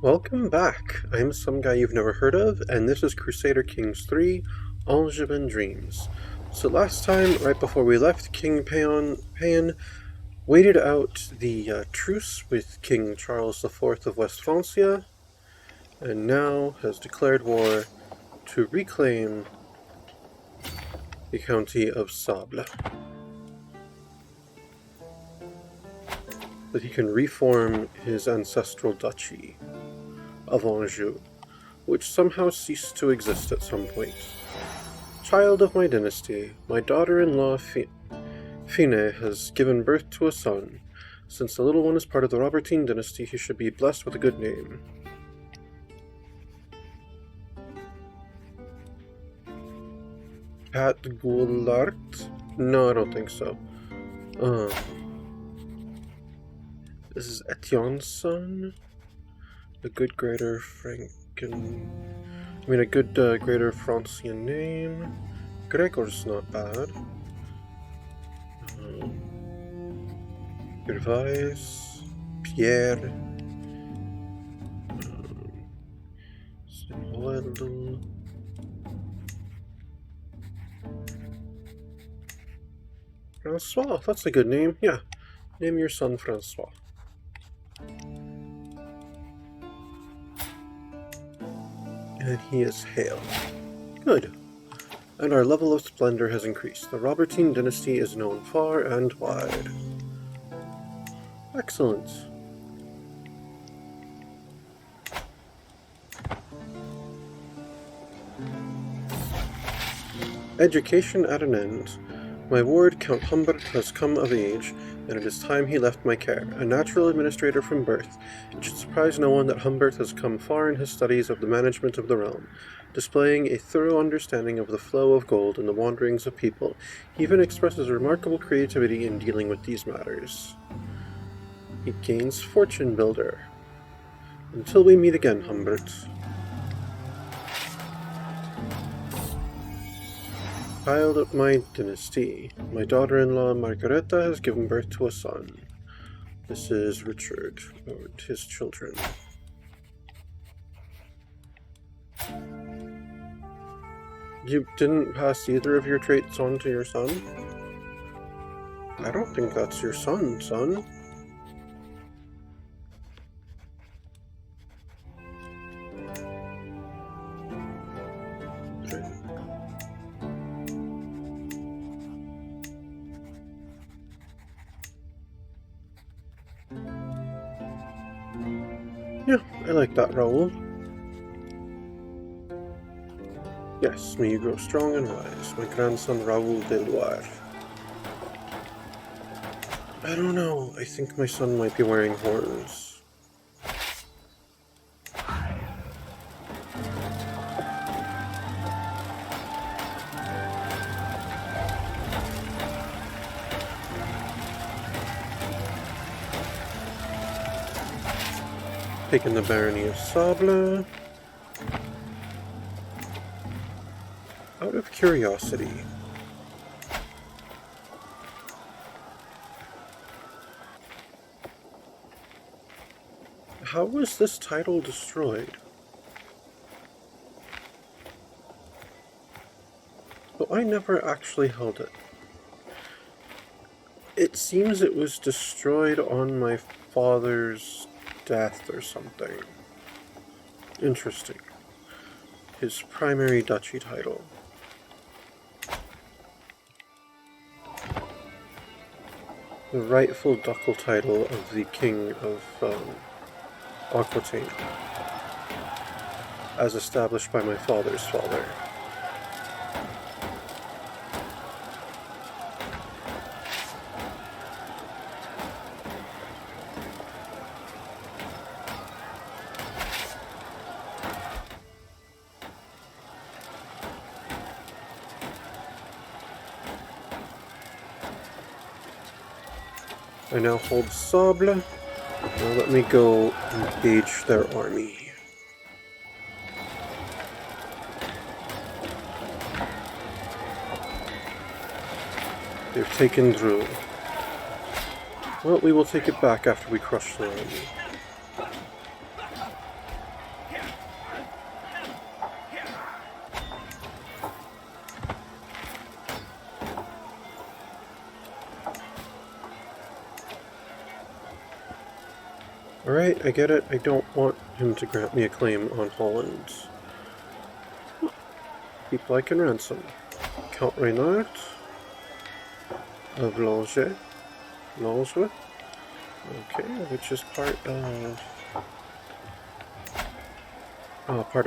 Welcome back. I'm some guy you've never heard of, and this is Crusader Kings 3, Angevin Dreams. So last time, right before we left, King Payan waited out the truce with King Charles IV of West Francia, and now has declared war to reclaim the county of Sable, that he can reform his ancestral duchy of Anjou, which somehow ceased to exist at some point. Child of my dynasty, my daughter-in-law Fine has given birth to a son. Since the little one is part of the Robertine dynasty, he should be blessed with a good name. Pat Goulart? No, I don't think so. This is Etienne's son? A good greater a good greater Francian name. Gregor's not bad. Gervais, Pierre, Samuel. Francois, that's a good name. Yeah, name your son Francois. And he is hale. Good. And our level of splendor has increased. The Robertine dynasty is known far and wide. Excellent. Education at an end. My ward, Count Humbert, has come of age, and it is time he left my care. A natural administrator from birth, it should surprise no one that Humbert has come far in his studies of the management of the realm, displaying a thorough understanding of the flow of gold and the wanderings of people. He even expresses remarkable creativity in dealing with these matters. He gains Fortune Builder. Until we meet again, Humbert. Child of my dynasty, my daughter-in-law Margareta has given birth to a son. This is Richard, or his children. You didn't pass either of your traits on to your son? I don't think that's your son. Yeah, I like that, Raoul. Yes, may you grow strong and wise, my grandson Raoul de Loire. I don't know, I think my son might be wearing horns. Taking the barony of Sable. Out of curiosity, how was this title destroyed? Well, I never actually held it. It seems it was destroyed on my father's death or something. Interesting. His primary duchy title. The rightful ducal title of the King of Aquitaine, as established by my father's father. I now hold Sable. Now let me go engage their army. They've taken Dreux. Well, we will take it back after we crush their army. Alright, I get it. I don't want him to grant me a claim on Holland. People I can ransom. Count Reynard of Lange. Okay, which is part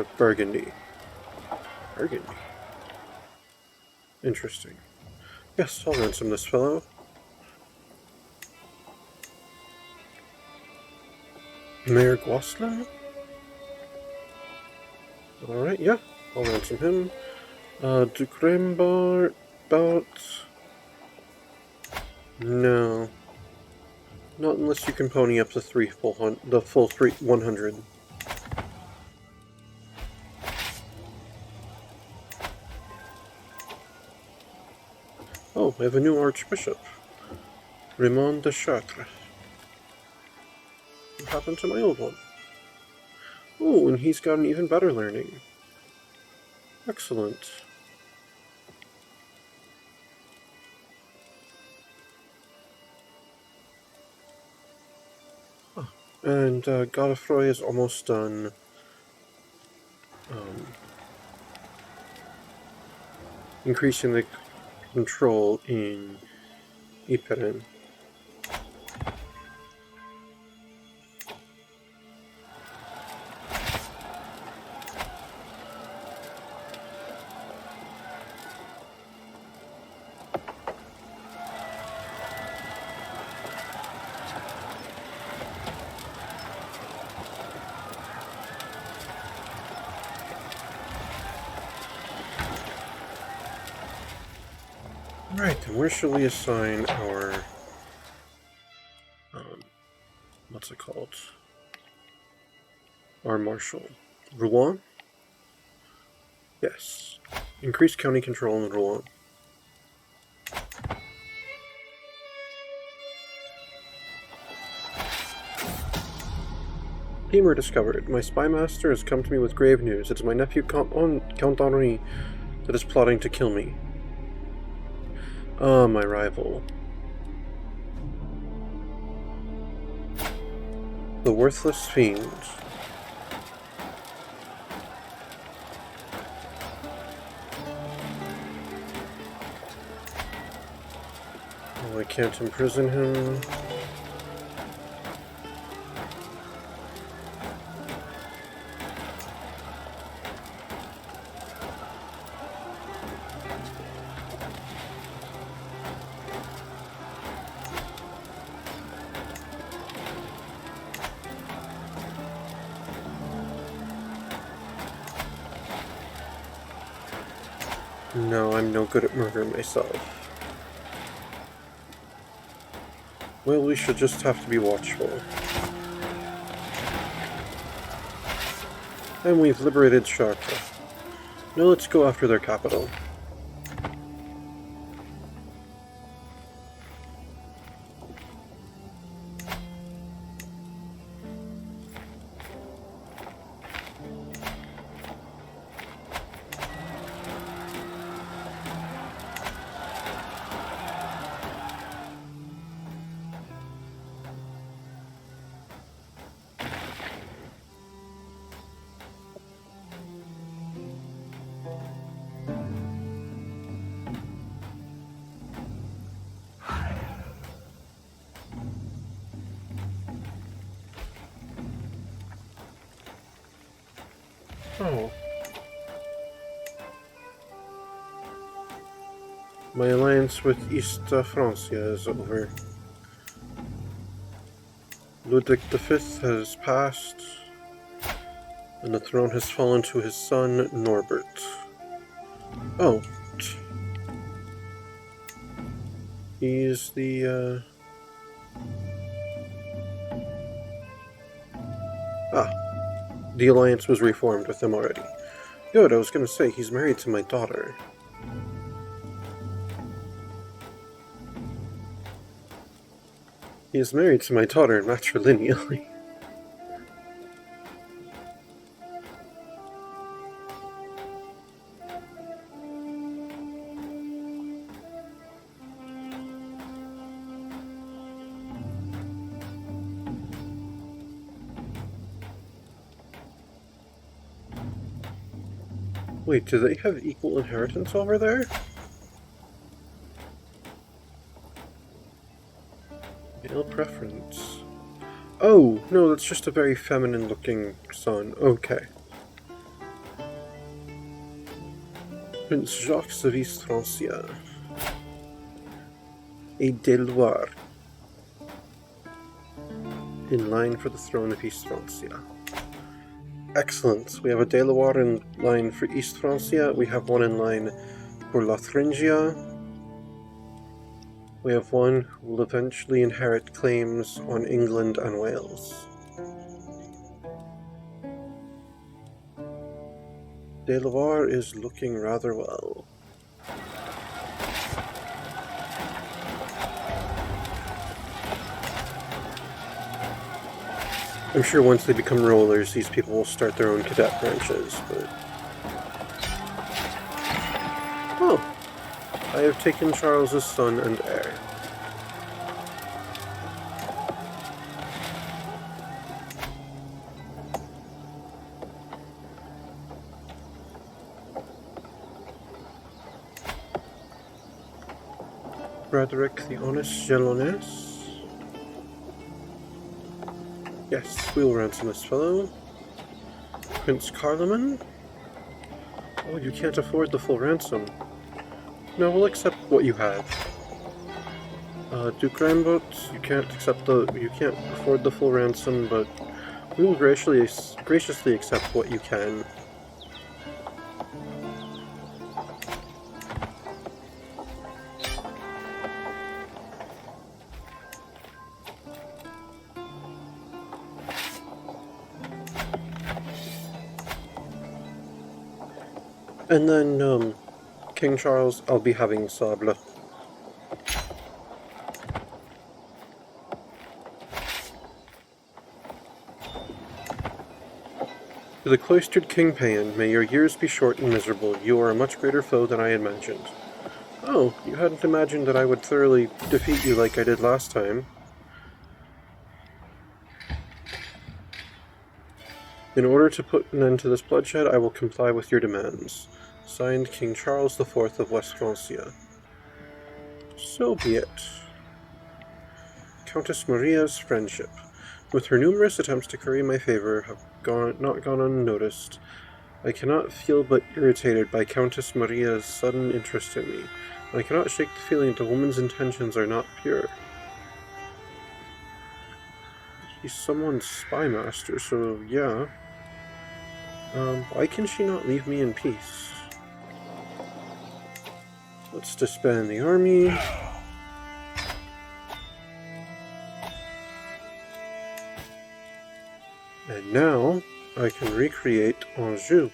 of Burgundy. Burgundy. Interesting. Yes, I'll ransom this fellow. Mayor Gosselin? Alright, yeah, I'll ransom him. Dukrembar about... No. Not unless you can pony up the full 100. Oh, I have a new archbishop. Raymond de Chartres. What happened to my old one? Oh, and he's got an even better learning. Excellent. Oh, and Godefroy is almost done increasing the control in Ypres. Right, then where shall we assign our, what's it called? Our marshal. Rouen? Yes. Increase county control in Rouen. Femur discovered. My spy master has come to me with grave news. It's my nephew Count Tourney that is plotting to kill me. Ah, my rival. The worthless fiend. Oh, I can't imprison him. No, I'm no good at murder myself. Well, we should just have to be watchful. And we've liberated Chartres. Now let's go after their capital. Oh. My alliance with East Francia is over. Ludwig V has passed, and the throne has fallen to his son, Norbert. Oh. He's the, the alliance was reformed with him already. Good, I was gonna say, he's married to my daughter. He is married to my daughter matrilineally. Wait, do they have equal inheritance over there? Male preference. Oh, no, that's just a very feminine-looking son. Okay. Prince Jacques of East Francia. A Deloire. In line for the throne of East Francia. Excellent. We have a Deloire in line for East Francia. We have one in line for La Thuringia. We have one who will eventually inherit claims on England and Wales. Deloire is looking rather well. I'm sure once they become rulers, these people will start their own cadet branches, but... Oh! I have taken Charles's son and heir. Frederick the Honest Gelonès. Yes, we will ransom this fellow. Prince Carloman? Oh, you can't afford the full ransom. No, we'll accept what you have. Duke Rambut, you can't afford the full ransom, but we will graciously accept what you can. And then, King Charles, I'll be having Sable. To the cloistered King Payan, may your years be short and miserable. You are a much greater foe than I had imagined. Oh, you hadn't imagined that I would thoroughly defeat you like I did last time. In order to put an end to this bloodshed, I will comply with your demands. Signed, King Charles IV of West Francia. So be it. Countess Maria's friendship. With her numerous attempts to curry my favor have not gone unnoticed, I cannot feel but irritated by Countess Maria's sudden interest in me, and I cannot shake the feeling that the woman's intentions are not pure. He's someone's spy master, so yeah. Why can she not leave me in peace? Let's disband the army. And now, I can recreate Anjou.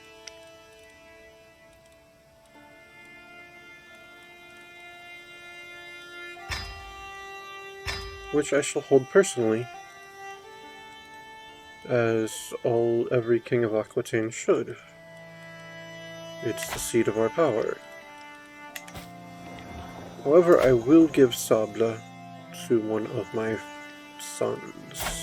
Which I shall hold personally, as every king of Aquitaine should. It's the seat of our power. However, I will give Sable to one of my sons.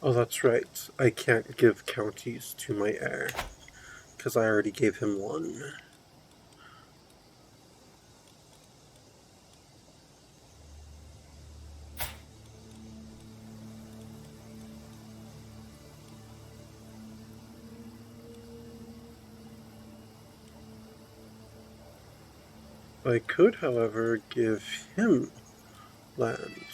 Oh, that's right. I can't give counties to my heir, because I already gave him one. I could, however, give him land.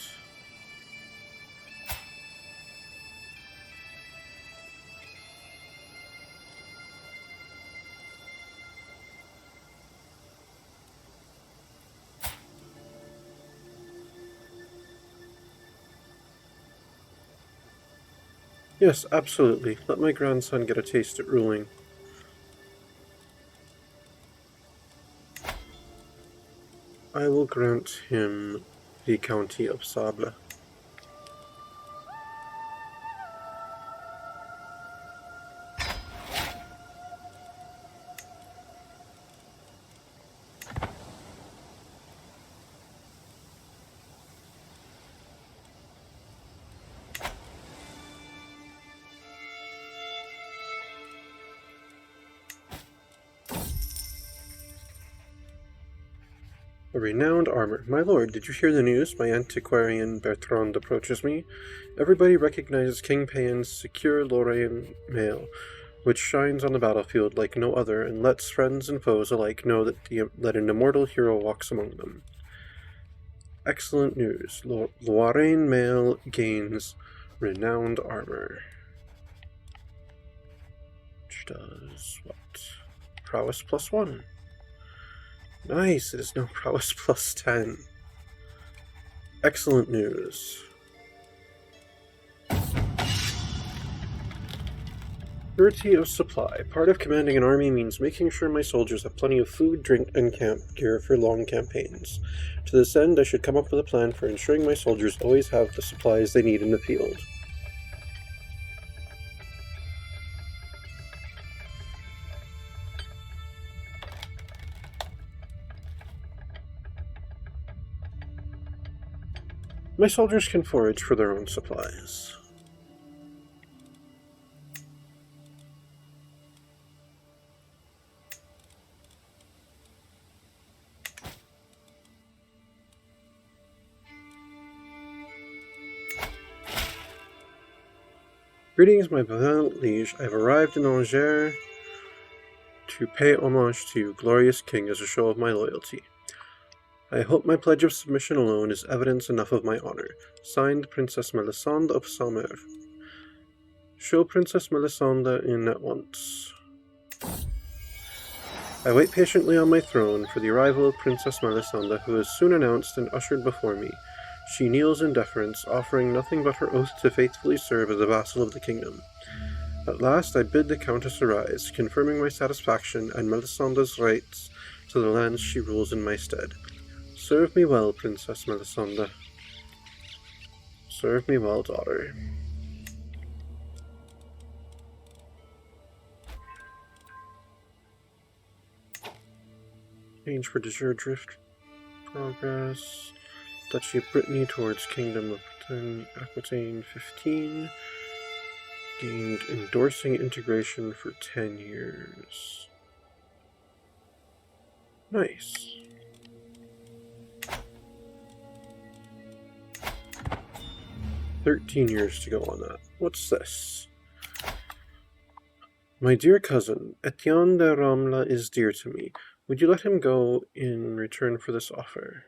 Yes, absolutely. Let my grandson get a taste at ruling. I will grant him the County of Sable. A renowned armor. My lord, did you hear the news? My antiquarian Bertrand approaches me. Everybody recognizes King Payan's secure Lorraine mail, which shines on the battlefield like no other, and lets friends and foes alike know that an immortal hero walks among them. Excellent news. Lorraine mail gains renowned armor. Which does what? Prowess +1. Nice, it is now prowess +10. Excellent news. Purity of supply. Part of commanding an army means making sure my soldiers have plenty of food, drink, and camp gear for long campaigns. To this end, I should come up with a plan for ensuring my soldiers always have the supplies they need in the field. My soldiers can forage for their own supplies. Greetings, my benevolent liege. I have arrived in Angers to pay homage to you, glorious king, as a show of my loyalty. I hope my pledge of submission alone is evidence enough of my honor. Signed, Princess Melisande of Saumur. Show Princess Melisande in at once. I wait patiently on my throne for the arrival of Princess Melisande, who is soon announced and ushered before me. She kneels in deference, offering nothing but her oath to faithfully serve as a vassal of the kingdom. At last I bid the Countess arise, confirming my satisfaction and Melisande's rights to the lands she rules in my stead. Serve me well, Princess Melisande. Serve me well, daughter. Change for de jure drift progress. Duchy of Brittany towards Kingdom of Aquitaine 15. Gained endorsing integration for 10 years. Nice. $13 years to go on that. What's this? My dear cousin, Etienne de Ramla is dear to me. Would you let him go in return for this offer?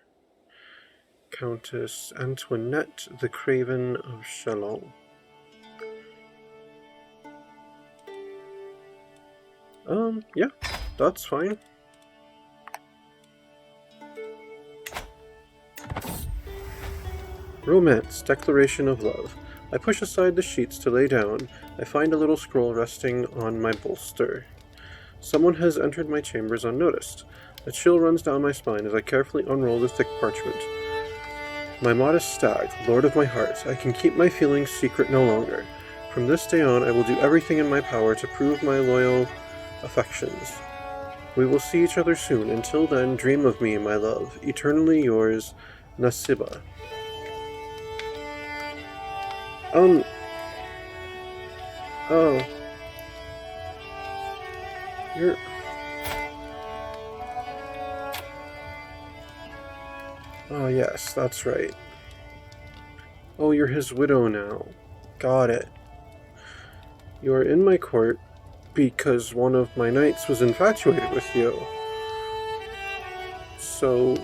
Countess Antoinette the Craven of Chalon. Yeah, that's fine. Romance, Declaration of Love. I push aside the sheets to lay down. I find a little scroll resting on my bolster. Someone has entered my chambers unnoticed. A chill runs down my spine as I carefully unroll the thick parchment. My modest stag, lord of my heart, I can keep my feelings secret no longer. From this day on, I will do everything in my power to prove my loyal affections. We will see each other soon. Until then, dream of me, my love. Eternally yours, Nasiba. Oh. You're... Oh, yes, that's right. Oh, you're his widow now. Got it. You are in my court because one of my knights was infatuated with you. So,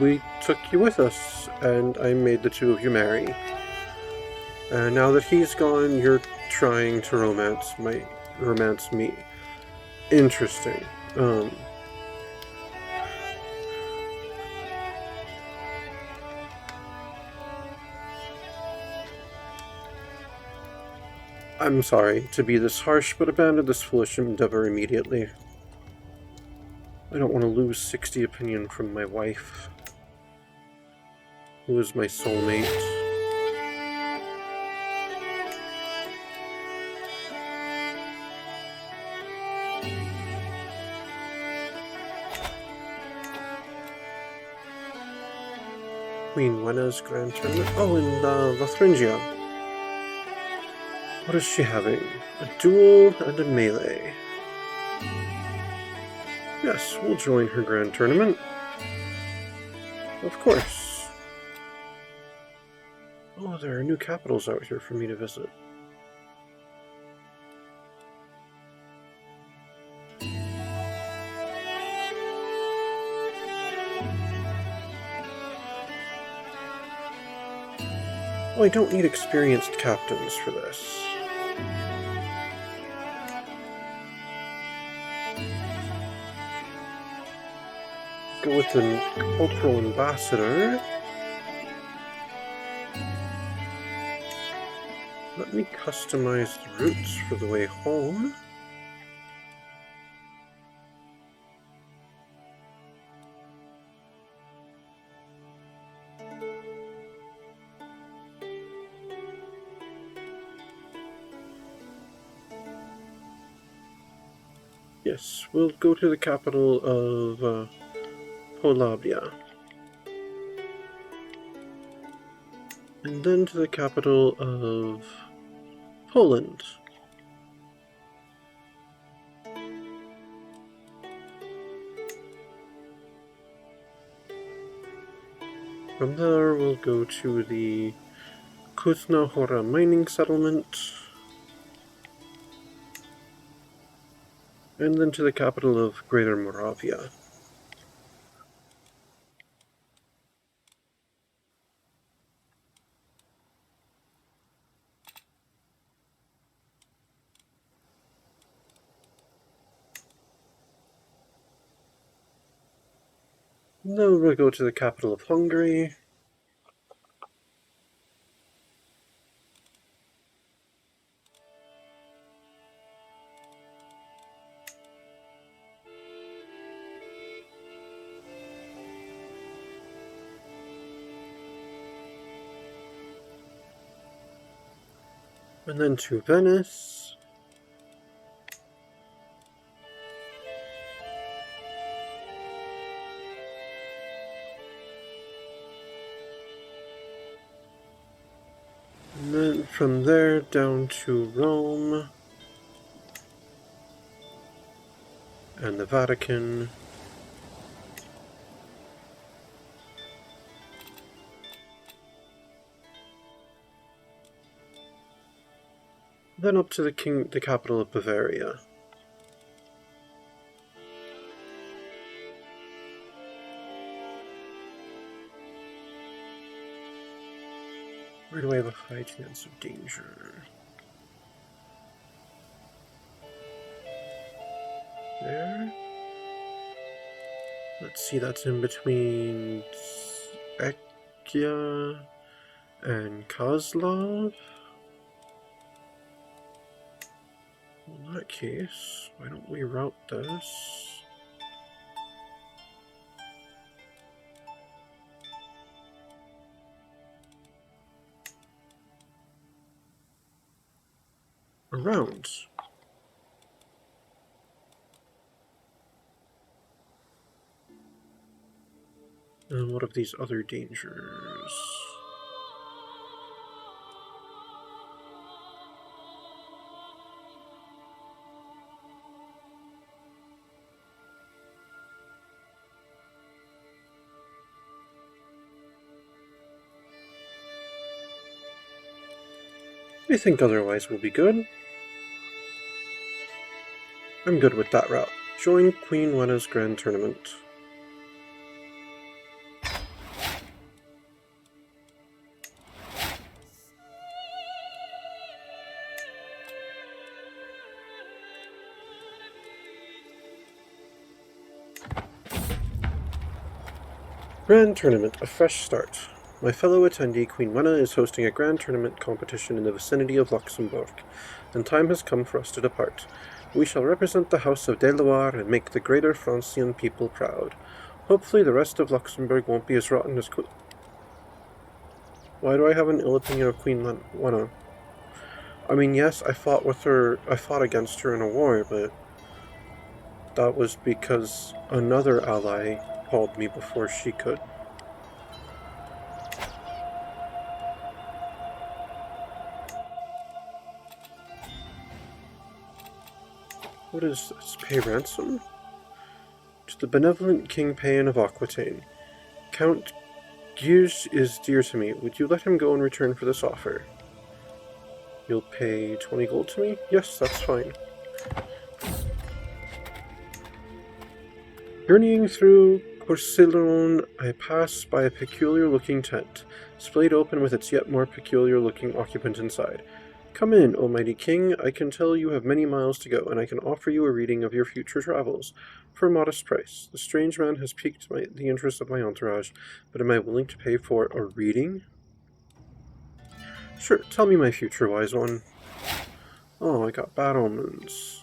we took you with us, and I made the two of you marry. And now that he's gone, you're trying to romance me. Interesting. I'm sorry to be this harsh, but abandon this foolish endeavor immediately. I don't want to lose 60 opinion from my wife. who is my soulmate. Queen Wenna's Grand Tournament. Oh, and Lothringia. What is she having? A duel and a melee. Yes, we'll join her Grand Tournament. Of course. Oh, there are new capitals out here for me to visit. Oh, I don't need experienced captains for this. Go with the cultural ambassador. Let me customize the routes for the way home. Yes, we'll go to the capital of Polabia. And then to the capital of Poland. From there we'll go to the Kuzna Hora mining settlement. And then to the capital of Greater Moravia. Then we'll go to the capital of Hungary. And then to Venice. And then from there down to Rome. And the Vatican. Then up to the capital of Bavaria. Where do I have a high chance of danger? There. Let's see, that's in between Ekia and Kozlov. In that case, why don't we route this? Around. And what of these other dangers? I think otherwise will be good. I'm good with that route. Join Queen Wenna's Grand Tournament. Grand Tournament, a fresh start. My fellow attendee, Queen Wenna, is hosting a grand tournament competition in the vicinity of Luxembourg, and time has come for us to depart. We shall represent the House of De Loire and make the greater Francian people proud. Hopefully the rest of Luxembourg won't be as rotten as Why do I have an ill opinion of Queen Lena? I mean, yes, I fought against her in a war, but that was because another ally called me before she could. What is this? Pay ransom? To the benevolent King Payan of Aquitaine. Count Guge is dear to me. Would you let him go in return for this offer? You'll pay 20 gold to me? Yes, that's fine. Journeying through Corcillon, I pass by a peculiar-looking tent, splayed open with its yet more peculiar-looking occupant inside. Come in, O mighty king. I can tell you have many miles to go, and I can offer you a reading of your future travels for a modest price. The strange man has piqued the interest of my entourage, but am I willing to pay for a reading? Sure, tell me, my future wise one. Oh, I got bad omens.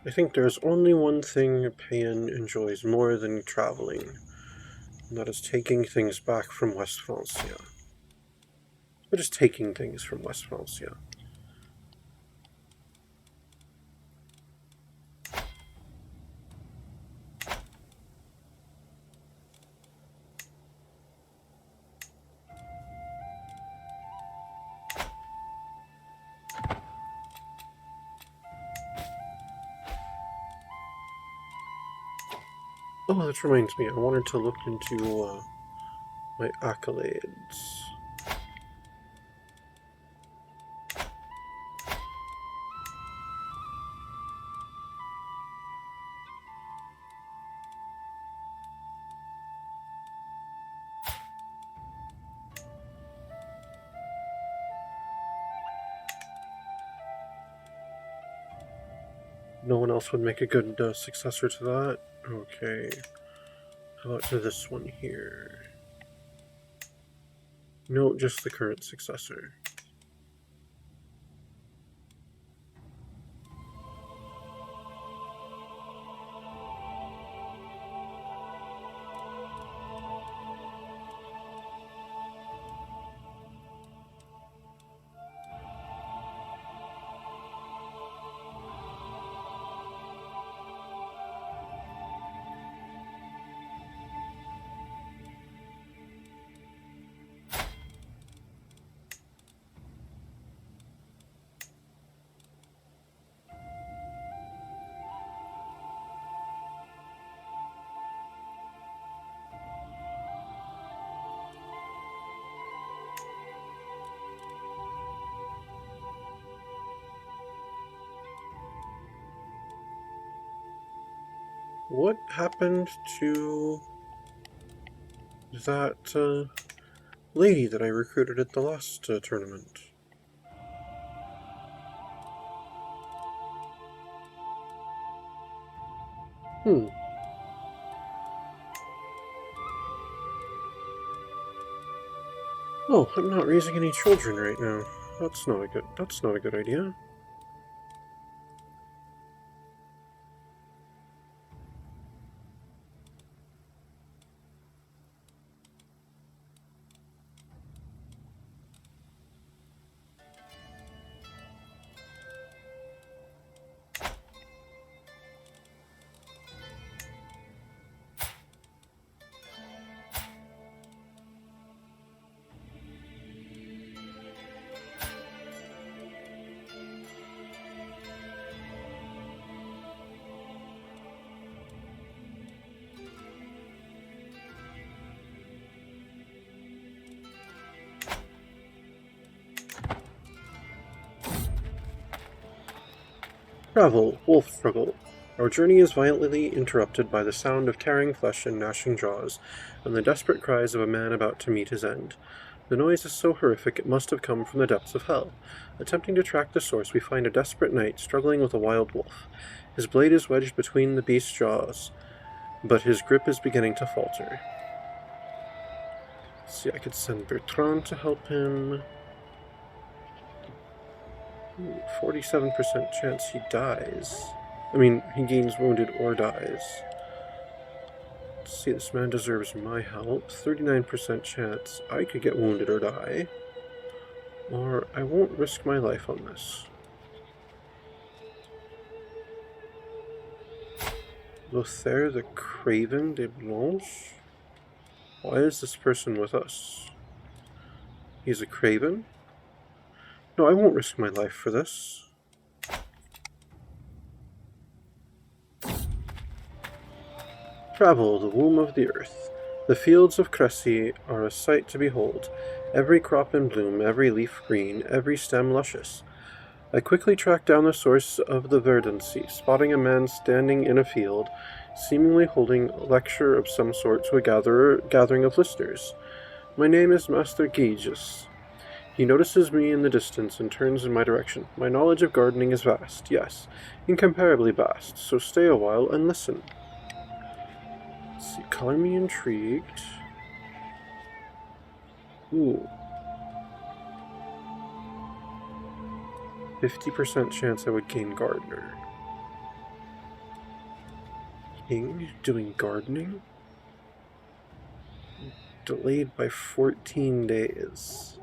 I think there's only one thing Payan enjoys more than traveling, and that is taking things back from West Francia. Or just taking things from West Francia. Oh, that reminds me, I wanted to look into my accolades. No one else would make a good successor to that? Okay. How about to this one here? No, just the current successor. What happened to that lady that I recruited at the last tournament? Hmm. Oh, I'm not raising any children right now. That's not a good idea. Travel, wolf struggle. Our journey is violently interrupted by the sound of tearing flesh and gnashing jaws, and the desperate cries of a man about to meet his end. The noise is so horrific it must have come from the depths of hell. Attempting to track the source, we find a desperate knight struggling with a wild wolf. His blade is wedged between the beast's jaws, but his grip is beginning to falter. Let's see, I could send Bertrand to help him. 47% chance he dies. I mean, he gains wounded or dies. Let's see, this man deserves my help. 39% chance I could get wounded or die. Or I won't risk my life on this. Lothaire the Craven de Blanche? Why is this person with us? He's a craven? No, I won't risk my life for this. Travel, the womb of the earth. The fields of Cressy are a sight to behold. Every crop in bloom, every leaf green, every stem luscious. I quickly tracked down the source of the verdancy, spotting a man standing in a field, seemingly holding a lecture of some sort to a gathering of listeners. My name is Master Gages. He notices me in the distance and turns in my direction. My knowledge of gardening is vast, yes, incomparably vast, so stay a while and listen. Let's see, color me intrigued. Ooh. 50% chance I would gain gardener. King doing gardening? Delayed by 14 days.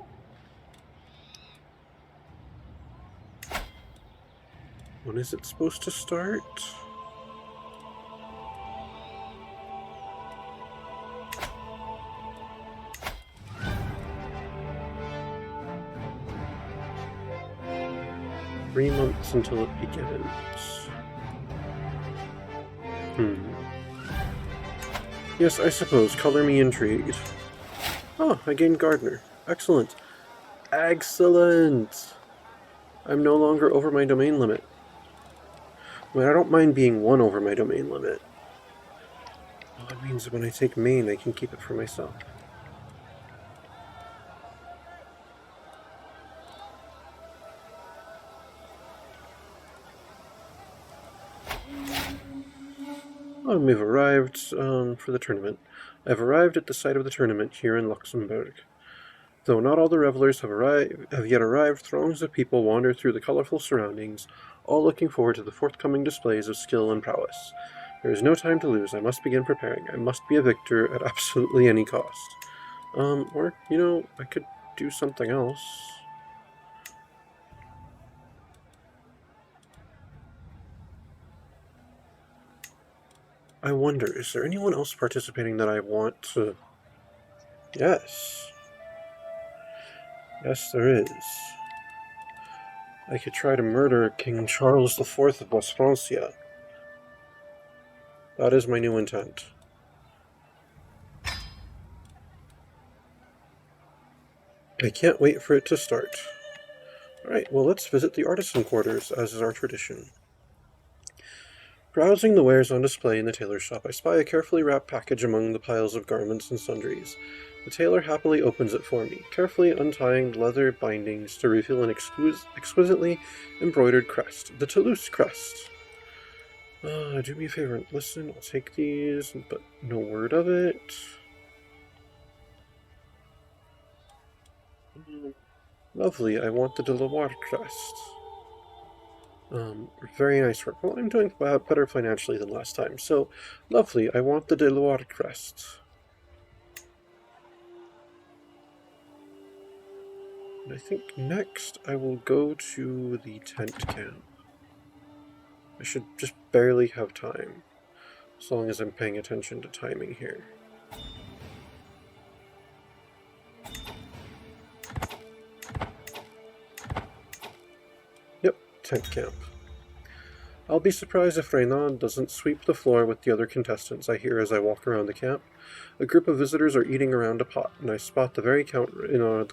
When is it supposed to start? Three months until it begins. Yes, I suppose. Color me intrigued. Oh, I gained gardener. Excellent. Excellent! I'm no longer over my domain limit. I mean, I don't mind being one over my domain limit. All that means that when I take Maine, I can keep it for myself. Oh, we've arrived for the tournament. I've arrived at the site of the tournament here in Luxembourg. Though not all the revelers have yet arrived, throngs of people wander through the colorful surroundings, all looking forward to the forthcoming displays of skill and prowess. There is no time to lose. I must begin preparing. I must be a victor at absolutely any cost. Or, you know, I could do something else. I wonder, is there anyone else participating that I want to... Yes. Yes, there is. I could try to murder King Charles IV of West Francia. That is my new intent. I can't wait for it to start. Alright, well, let's visit the artisan quarters, as is our tradition. Browsing the wares on display in the tailor's shop, I spy a carefully wrapped package among the piles of garments and sundries. The tailor happily opens it for me, carefully untying the leather bindings to reveal an exquisitely embroidered crest. The Toulouse crest. Do me a favor and listen. I'll take these, but no word of it. Lovely, I want the De Loire crest. Very nice work. Well, I'm doing better financially than last time, so lovely, I want the De Loire crest. And I think next I will go to the tent camp. I should just barely have time, as long as I'm paying attention to timing here. Yep, tent camp. I'll be surprised if Reynard doesn't sweep the floor with the other contestants, I hear as I walk around the camp. A group of visitors are eating around a pot, and I spot the very Count Reynard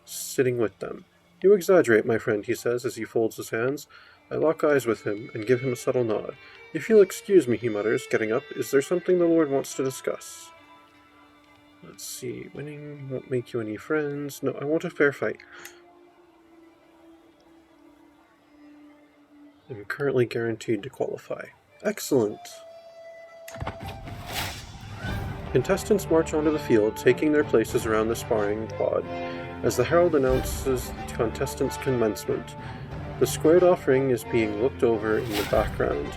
sitting with them. You exaggerate, my friend, he says as he folds his hands. I lock eyes with him and give him a subtle nod. If you'll excuse me, he mutters, getting up, is there something the Lord wants to discuss? Let's see, winning won't make you any friends. No, I want a fair fight. I'm currently guaranteed to qualify. Excellent! Contestants march onto the field, taking their places around the sparring quad. As the herald announces the contestants' commencement, the squared-off ring is being looked over in the background,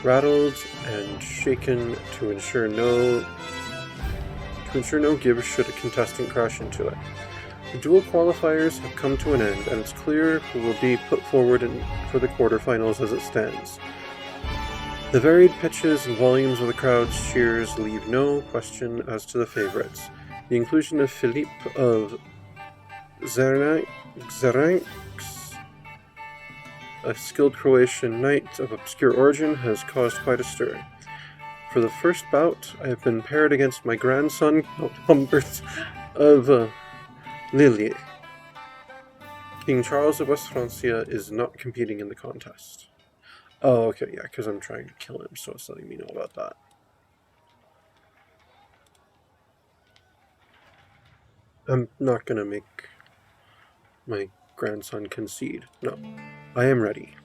rattled and shaken to ensure no give should a contestant crash into it. The dual qualifiers have come to an end, and it's clear who will be put forward for the quarterfinals as it stands. The varied pitches and volumes of the crowd's cheers leave no question as to the favourites. The inclusion of Philippe of Zeranks, a skilled Croatian knight of obscure origin, has caused quite a stir. For the first bout, I have been paired against my grandson, Count Humbert of Lille. King Charles of West Francia is not competing in the contest. Oh, okay, yeah, because I'm trying to kill him, so it's letting me know about that. I'm not going to make my grandson concede. No, I am ready.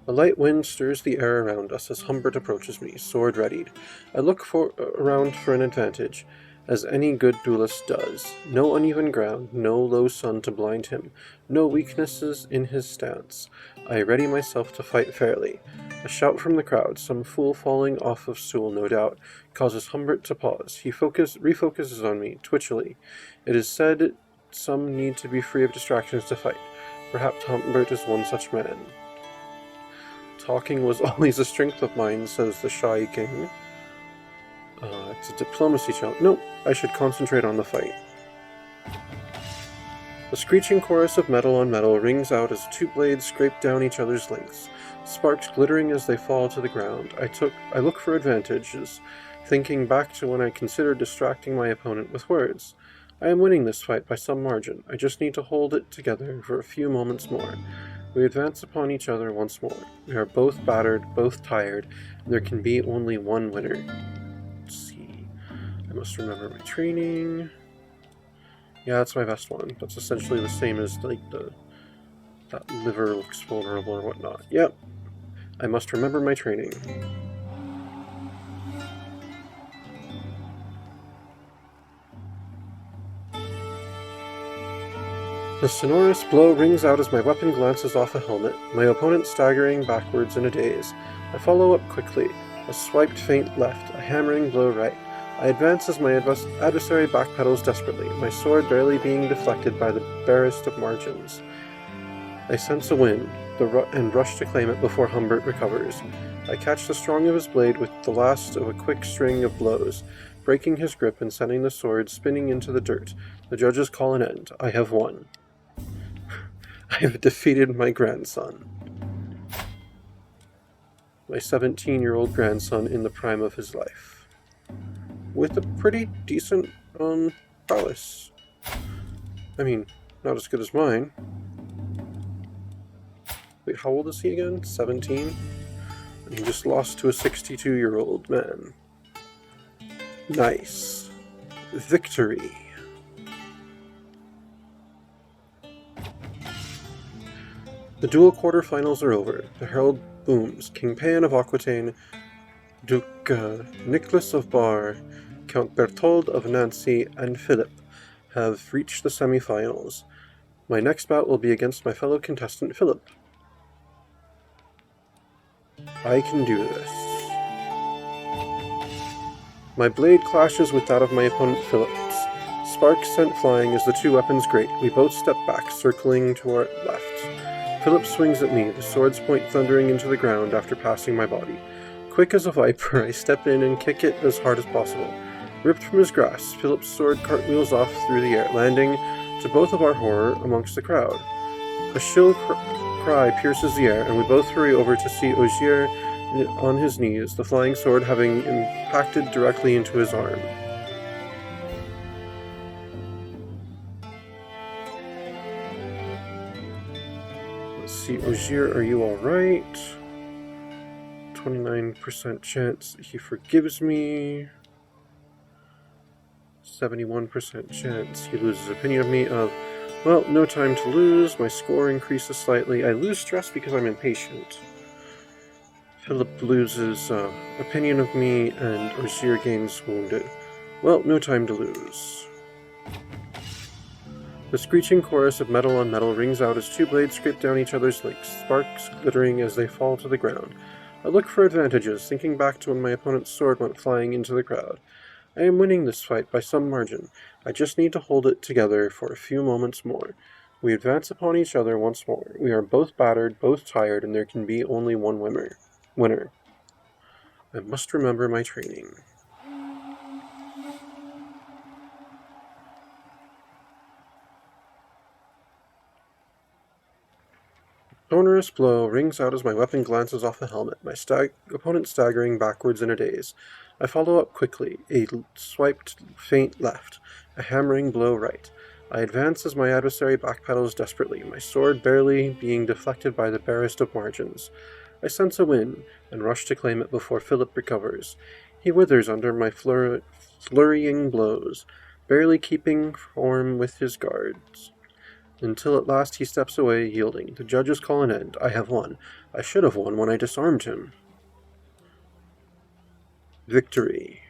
A light wind stirs the air around us as Humbert approaches me, sword readied. I look around for an advantage, as any good duelist does. No uneven ground, no low sun to blind him, no weaknesses in his stance. I ready myself to fight fairly. A shout from the crowd, some fool falling off of stool no doubt, causes Humbert to pause. He refocuses on me, twitchily. It is said some need to be free of distractions to fight. Perhaps Humbert is one such man. Talking was always a strength of mine, says the shy king. It's a diplomacy challenge. No, I should concentrate on the fight. The screeching chorus of metal on metal rings out as two blades scrape down each other's lengths, sparks glittering as they fall to the ground. I look for advantages, thinking back to when I considered distracting my opponent with words. I am winning this fight by some margin. I just need to hold it together for a few moments more. We advance upon each other once more. We are both battered, both tired, and there can be only one winner. Let's see. I must remember my training. Yeah, that's my best one. That's essentially the same as like that liver looks vulnerable or whatnot. Yep. I must remember my training. The sonorous blow rings out as my weapon glances off a helmet, my opponent staggering backwards in a daze. I follow up quickly, a swiped feint left, a hammering blow right. I advance as my adversary backpedals desperately, my sword barely being deflected by the barest of margins. I sense a wind, and rush to claim it before Humbert recovers. I catch the strong of his blade with the last of a quick string of blows, breaking his grip and sending the sword spinning into the dirt. The judges call an end. I have won. I have defeated my grandson. My 17-year-old grandson in the prime of his life. With a pretty decent, prowess. I mean, not as good as mine. Wait, how old is he again? 17? And he just lost to a 62-year-old man. Nice. Victory. The dual quarterfinals are over. The herald booms. King Pan of Aquitaine, Duke Nicholas of Bar, Count Berthold of Nancy, and Philip have reached the semi-finals. My next bout will be against my fellow contestant Philip. I can do this. My blade clashes with that of my opponent Philip's. Sparks sent flying as the two weapons grate. We both step back, circling to our left. Philip swings at me, the sword's point thundering into the ground after passing my body. Quick as a viper, I step in and kick it as hard as possible. Ripped from his grasp, Philip's sword cartwheels off through the air, landing, to both of our horror, amongst the crowd. A shrill cry pierces the air, and we both hurry over to see Ogier on his knees, the flying sword having impacted directly into his arm. Let's see, Ogier, are you alright? 29% chance he forgives me. 71% chance he loses opinion of me of, well, no time to lose. My score increases slightly. I lose stress because I'm impatient. Philip loses opinion of me, and Ogier gains wounded. Well, no time to lose. The screeching chorus of metal on metal rings out as two blades scrape down each other's links, sparks glittering as they fall to the ground. I look for advantages, thinking back to when my opponent's sword went flying into the crowd. I am winning this fight by some margin. I just need to hold it together for a few moments more. We advance upon each other once more. We are both battered, both tired, and there can be only one winner. I must remember my training. Sonorous blow rings out as my weapon glances off the helmet, my opponent staggering backwards in a daze. I follow up quickly, a swiped feint left, a hammering blow right. I advance as my adversary backpedals desperately, my sword barely being deflected by the barest of margins. I sense a win, and rush to claim it before Philip recovers. He withers under my flurrying blows, barely keeping form with his guards. Until at last he steps away, yielding. The judges call an end. I have won. I should have won when I disarmed him. Victory.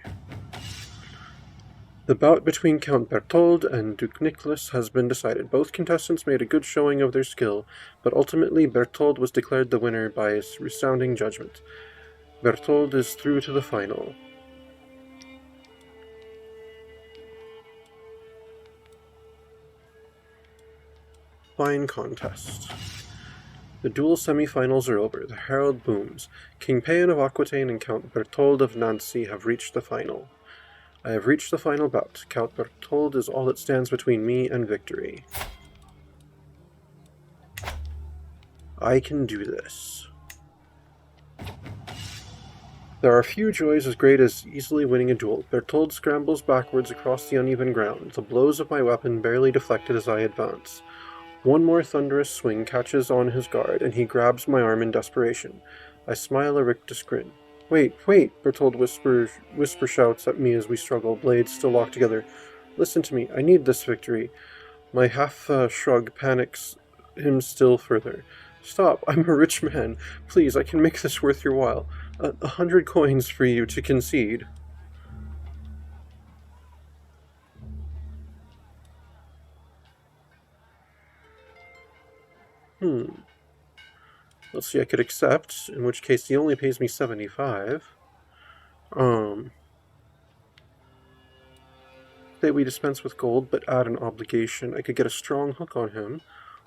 The bout between Count Berthold and Duke Nicholas has been decided. Both contestants made a good showing of their skill, but ultimately Berthold was declared the winner by a resounding judgment. Berthold is through to the final. Fine contest. The duel semi-finals are over. The herald booms. King Payan of Aquitaine and Count Berthold of Nancy have reached the final. I have reached the final bout. Count Berthold is all that stands between me and victory. I can do this. There are few joys as great as easily winning a duel. Berthold scrambles backwards across the uneven ground, the blows of my weapon barely deflected as I advance. One more thunderous swing catches on his guard, and he grabs my arm in desperation. I smile a rictus grin. Wait, Berthold whisper shouts at me as we struggle, blades still locked together. Listen to me, I need this victory. My half-shrug panics him still further. Stop, I'm a rich man. Please, I can make this worth your while. 100 coins for you to concede. Let's see, I could accept, in which case he only pays me 75. Say we dispense with gold, but add an obligation. I could get a strong hook on him.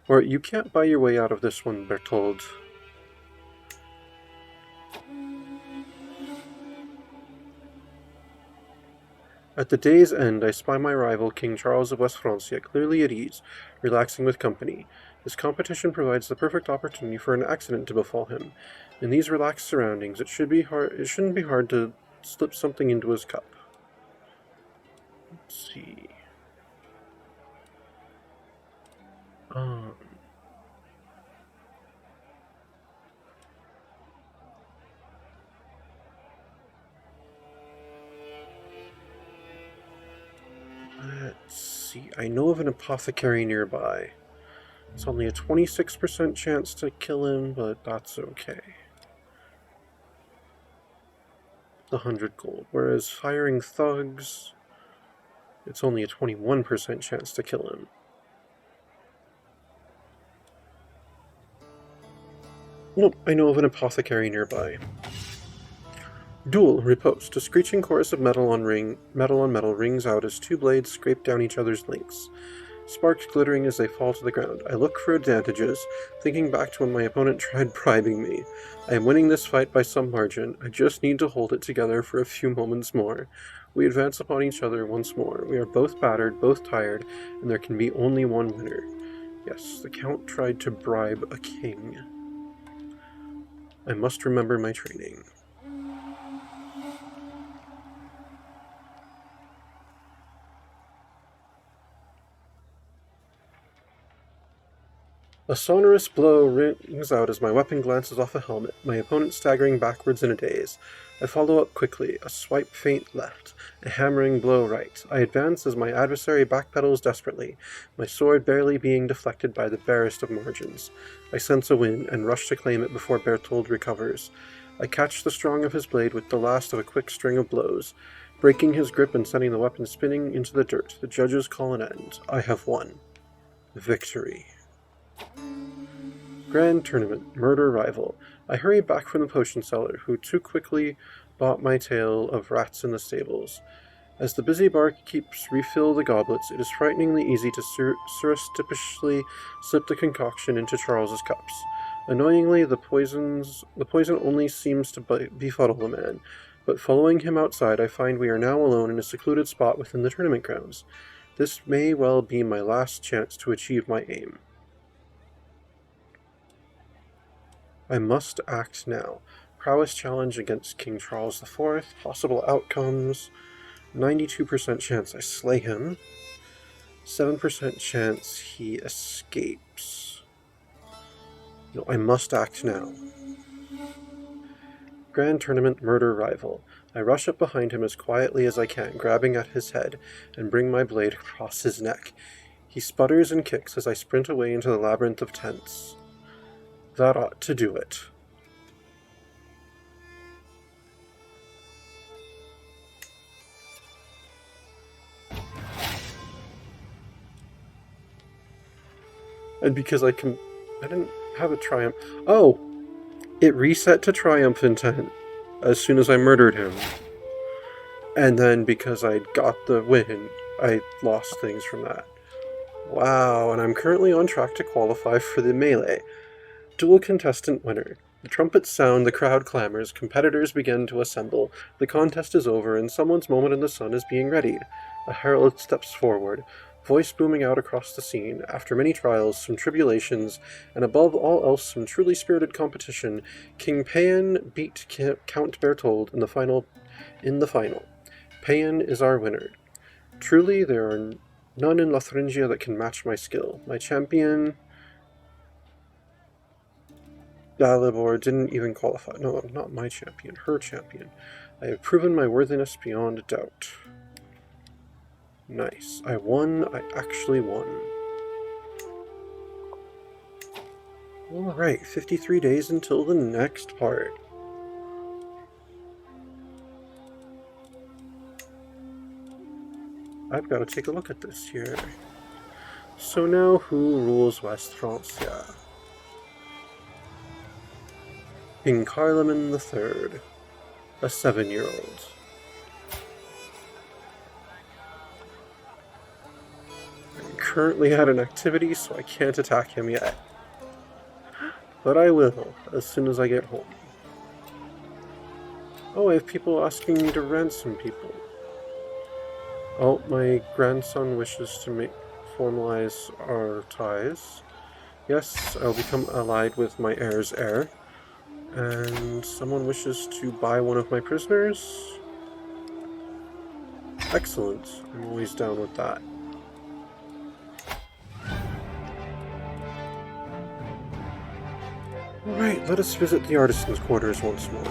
Or, you can't buy your way out of this one, Berthold. At the day's end, I spy my rival, King Charles of West Francia, clearly at ease, relaxing with company. This competition provides the perfect opportunity for an accident to befall him. In these relaxed surroundings, it shouldn't be hard to slip something into his cup. Let's see. Let's see. I know of an apothecary nearby. It's only a 26% chance to kill him, but that's okay. 100 gold. Whereas hiring thugs, it's only a 21% chance to kill him. Nope, I know of an apothecary nearby. Duel, riposte. A screeching chorus of metal on metal rings out as two blades scrape down each other's links, sparks glittering as they fall to the ground. I look for advantages, thinking back to when my opponent tried bribing me. I am winning this fight by some margin. I just need to hold it together for a few moments more. We advance upon each other once more. We are both battered, both tired, and there can be only one winner. Yes, the Count tried to bribe a king. I must remember my training. A sonorous blow rings out as my weapon glances off a helmet, my opponent staggering backwards in a daze. I follow up quickly, a swipe feint left, a hammering blow right. I advance as my adversary backpedals desperately, my sword barely being deflected by the barest of margins. I sense a win, and rush to claim it before Berthold recovers. I catch the strong of his blade with the last of a quick string of blows, breaking his grip and sending the weapon spinning into the dirt. The judges call an end. I have won. Victory. Grand Tournament, Murder Rival. I hurry back from the potion seller, who too quickly bought my tale of rats in the stables. As the busy barkeeps refill the goblets, it is frighteningly easy to surreptitiously slip the concoction into Charles's cups. Annoyingly, the poison only seems to befuddle the man, but following him outside, I find we are now alone in a secluded spot within the tournament grounds. This may well be my last chance to achieve my aim. I must act now. Prowess challenge against King Charles IV. Possible outcomes. 92% chance I slay him. 7% chance he escapes. No, I must act now. Grand Tournament Murder Rival. I rush up behind him as quietly as I can, grabbing at his head, and bring my blade across his neck. He sputters and kicks as I sprint away into the labyrinth of tents. That ought to do it. And because I didn't have a triumph. Oh! It reset to triumph intent as soon as I murdered him. And then because I got the win, I lost things from that. Wow, and I'm currently on track to qualify for the melee. Dual contestant winner. The trumpets sound, the crowd clamors, competitors begin to assemble, the contest is over, and someone's moment in the sun is being readied. A herald steps forward, voice booming out across the scene. After many trials, some tribulations, and above all else some truly spirited competition, King Payan beat Count Berthold in the final. Payan is our winner. Truly, there are none in Lothringia that can match my skill. My champion, Dalibor, didn't even qualify. No, not my champion, her champion. I have proven my worthiness beyond a doubt. Nice. I won. I actually won. Alright, 53 days until the next part. I've got to take a look at this here. So now, who rules West Francia? King Carloman III, a 7-year-old. I'm currently at an activity, so I can't attack him yet. But I will, as soon as I get home. Oh, I have people asking me to ransom people. Oh, my grandson wishes to formalize our ties. Yes, I'll become allied with my heir's heir. And someone wishes to buy one of my prisoners? Excellent. I'm always down with that. Alright, let us visit the artisan's quarters once more.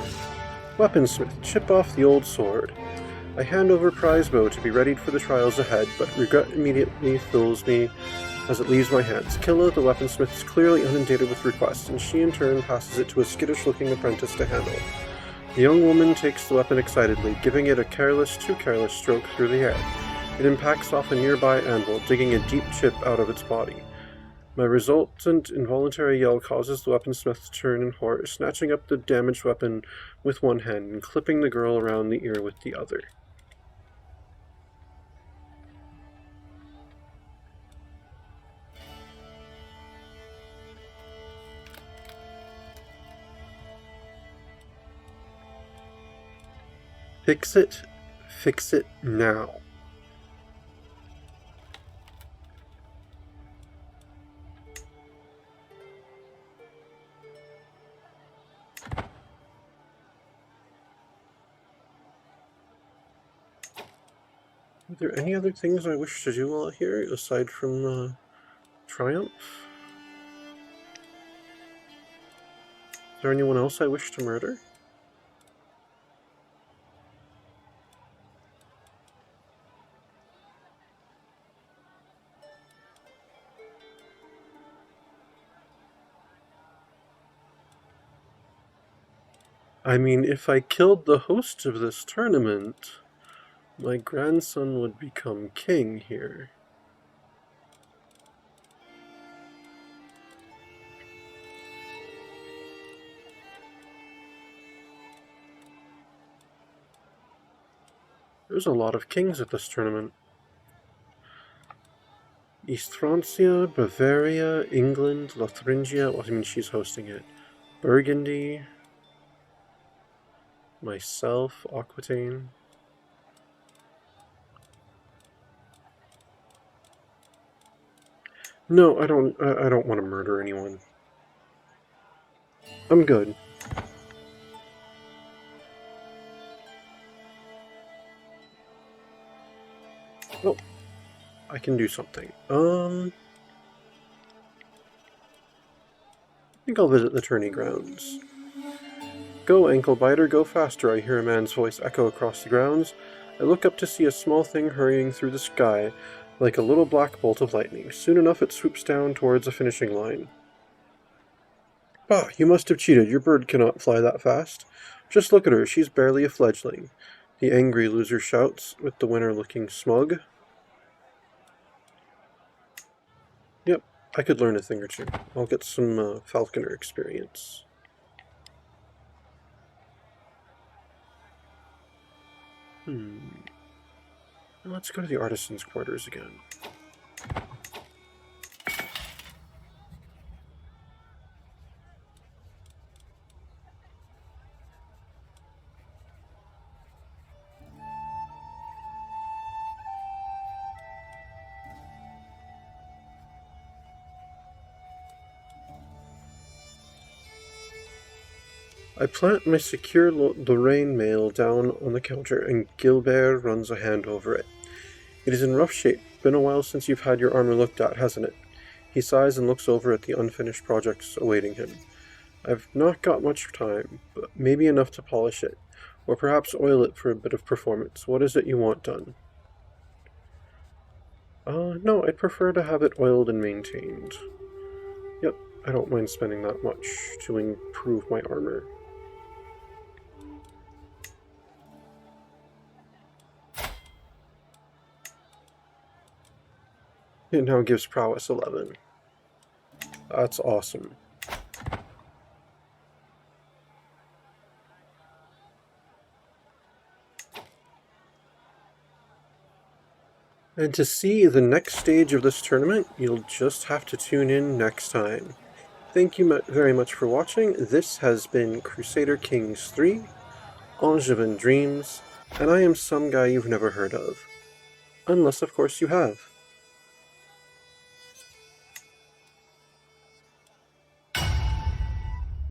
Weaponsmith, chip off the old sword. I hand over prize bow to be readied for the trials ahead, but regret immediately fills me as it leaves my hands. Killa, the weaponsmith, is clearly inundated with requests, and she in turn passes it to a skittish-looking apprentice to handle. The young woman takes the weapon excitedly, giving it a too careless stroke through the air. It impacts off a nearby anvil, digging a deep chip out of its body. My resultant involuntary yell causes the weaponsmith to turn in horror, snatching up the damaged weapon with one hand and clipping the girl around the ear with the other. Fix it now. Are there any other things I wish to do while here, aside from Triumph? there anyone else I wish to murder? I mean, if I killed the host of this tournament, my grandson would become king here. There's a lot of kings at this tournament. East Francia, Bavaria, England, Lotharingia, well, I mean, she's hosting it. Burgundy, myself, Aquitaine. No, I don't want to murder anyone. I'm good. Oh, I can do something. I think I'll visit the tourney grounds. Go, ankle biter, go faster, I hear a man's voice echo across the grounds. I look up to see a small thing hurrying through the sky, like a little black bolt of lightning. Soon enough it swoops down towards a finishing line. Bah, you must have cheated, your bird cannot fly that fast. Just look at her, she's barely a fledgling. The angry loser shouts, with the winner looking smug. Yep, I could learn a thing or two. I'll get some falconer experience. Let's go to the artisan's quarters again. I plant my secure Lorraine mail down on the counter, and Gilbert runs a hand over it. It is in rough shape. Been a while since you've had your armor looked at, hasn't it? He sighs and looks over at the unfinished projects awaiting him. I've not got much time, but maybe enough to polish it, or perhaps oil it for a bit of performance. What is it you want done? No, I'd prefer to have it oiled and maintained. Yep, I don't mind spending that much to improve my armor. It now gives prowess 11. That's awesome. And to see the next stage of this tournament, you'll just have to tune in next time. Thank you very much for watching. This has been Crusader Kings 3, Angevin Dreams, and I am some guy you've never heard of. Unless, of course, you have.